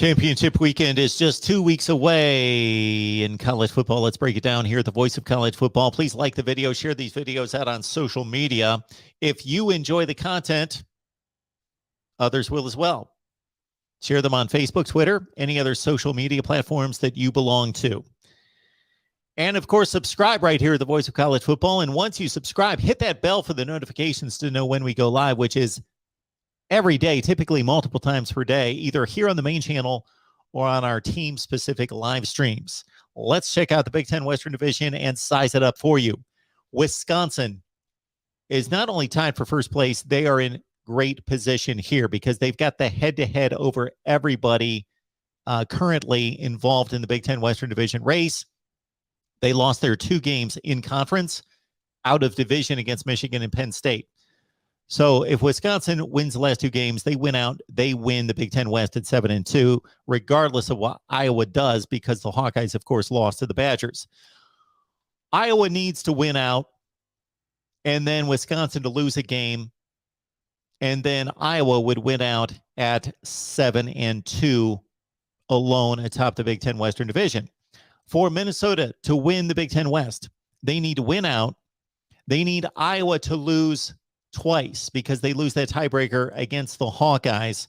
Championship weekend is just 2 weeks away in college football. Let's break it down here at the Voice of College Football. Please like the video, share these videos out on social media. If you enjoy the content, others will as well. Share them on Facebook, Twitter, any other social media platforms that you belong to. And, of course, subscribe right here at the Voice of College Football. And once you subscribe, hit that bell for the notifications to know when we go live, which is every day, typically multiple times per day, either here on the main channel or on our team-specific live streams. Let's check out the Big Ten Western Division and size it up for you. Wisconsin is not only tied for first place, they are in great position here because they've got the head-to-head over everybody currently involved in the Big Ten Western Division race. They lost their 2 games in conference out of division against Michigan and Penn State. So if Wisconsin wins the last 2 games, they win out. They win the Big Ten West at 7-2, regardless of what Iowa does, because the Hawkeyes, of course, lost to the Badgers. Iowa needs to win out, and then Wisconsin to lose a game, and then Iowa would win out at 7-2 alone atop the Big Ten Western Division. For Minnesota to win the Big Ten West, they need to win out. They need Iowa to lose twice because they lose that tiebreaker against the Hawkeyes.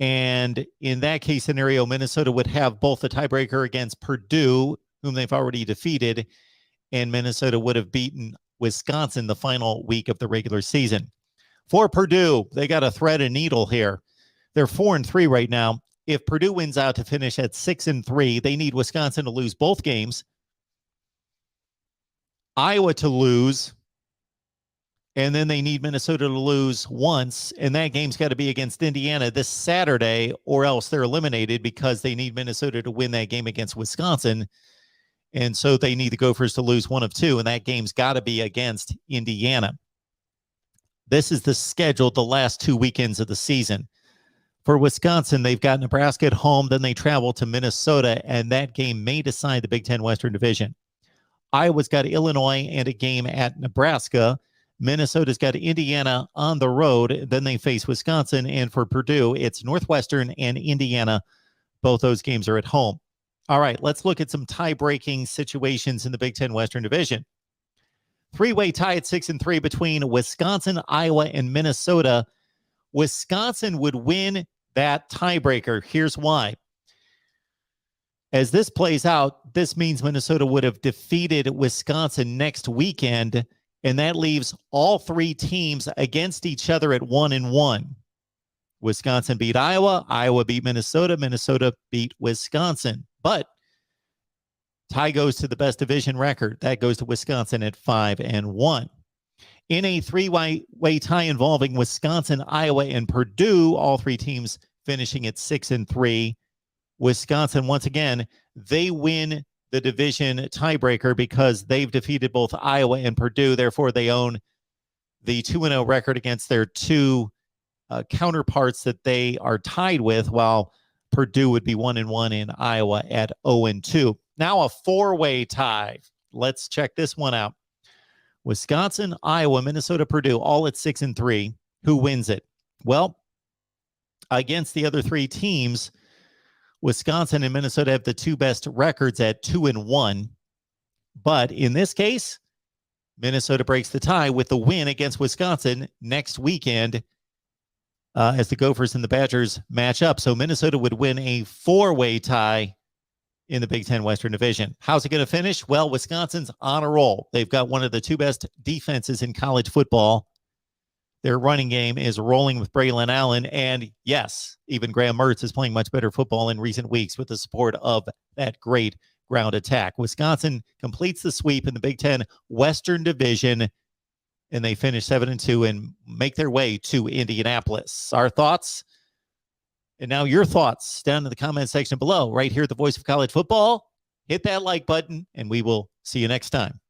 And in that case scenario, Minnesota would have both the tiebreaker against Purdue, whom they've already defeated, and Minnesota would have beaten Wisconsin the final week of the regular season. For Purdue, they got a thread and needle here. They're 4-3 right now. If Purdue wins out to finish at 6-3, they need Wisconsin to lose both games, Iowa to lose, and then they need Minnesota to lose once, and that game's got to be against Indiana this Saturday, or else they're eliminated because they need Minnesota to win that game against Wisconsin, and so they need the Gophers to lose 1 of 2, and that game's got to be against Indiana. This is the schedule the last 2 weekends of the season. For Wisconsin, they've got Nebraska at home, then they travel to Minnesota, and that game may decide the Big Ten Western Division. Iowa's got Illinois and a game at Nebraska. Minnesota's got Indiana on the road. Then they face Wisconsin. And for Purdue, it's Northwestern and Indiana. Both those games are at home. All right, let's look at some tie-breaking situations in the Big Ten Western Division. 3-way tie at 6-3 between Wisconsin, Iowa, and Minnesota. Wisconsin would win that tiebreaker. Here's why. As this plays out, this means Minnesota would have defeated Wisconsin next weekend, and that leaves all 3 teams against each other at 1-1. Wisconsin beat Iowa. Iowa beat Minnesota. Minnesota beat Wisconsin. But tie goes to the best division record. That goes to Wisconsin at 5-1. In a 3-way tie involving Wisconsin, Iowa, and Purdue, all 3 teams finishing at 6-3. Wisconsin, once again, they win the division tiebreaker because they've defeated both Iowa and Purdue. Therefore, they own the 2-0 record against their 2 counterparts that they are tied with, while Purdue would be 1-1 in Iowa at 0-2. Now a 4-way tie. Let's check this one out. Wisconsin, Iowa, Minnesota, Purdue, all at 6-3. Who wins it? Well, against the other 3 teams, Wisconsin and Minnesota have the 2 best records at 2-1. But in this case, Minnesota breaks the tie with the win against Wisconsin next weekend as the Gophers and the Badgers match up. So Minnesota would win a 4-way tie in the Big Ten Western Division. How's it going to finish? Well, Wisconsin's on a roll. They've got one of the 2 best defenses in college football. Their running game is rolling with Braylon Allen. And yes, even Graham Mertz is playing much better football in recent weeks with the support of that great ground attack. Wisconsin completes the sweep in the Big Ten Western Division, and they finish 7-2 and make their way to Indianapolis. Our thoughts? And now your thoughts down in the comment section below, right here at the Voice of College Football. Hit that like button, and we will see you next time.